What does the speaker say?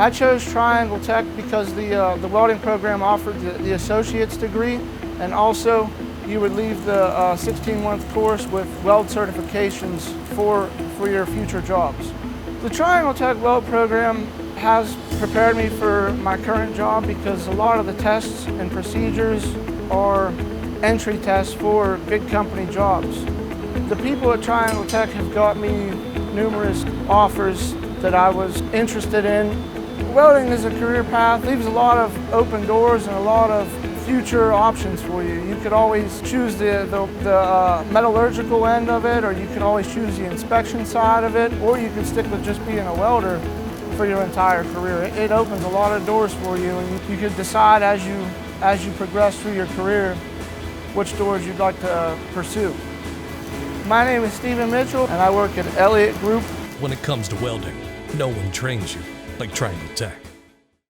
I chose Triangle Tech because the welding program offered the associate's degree, and also you would leave the 16-month course with weld certifications for your future jobs. The Triangle Tech weld program has prepared me for my current job because a lot of the tests and procedures are entry tests for big company jobs. The people at Triangle Tech have got me numerous offers that I was interested in. Welding as a career path leaves a lot of open doors and a lot of future options for you. You could always choose the metallurgical end of it, or you could always choose the inspection side of it, or you could stick with just being a welder for your entire career. It opens a lot of doors for you, and you could decide as you progress through your career which doors you'd like to pursue. My name is Stephen Mitchell, and I work at Elliott Group. When it comes to welding, no one trains you like Triangle Tech.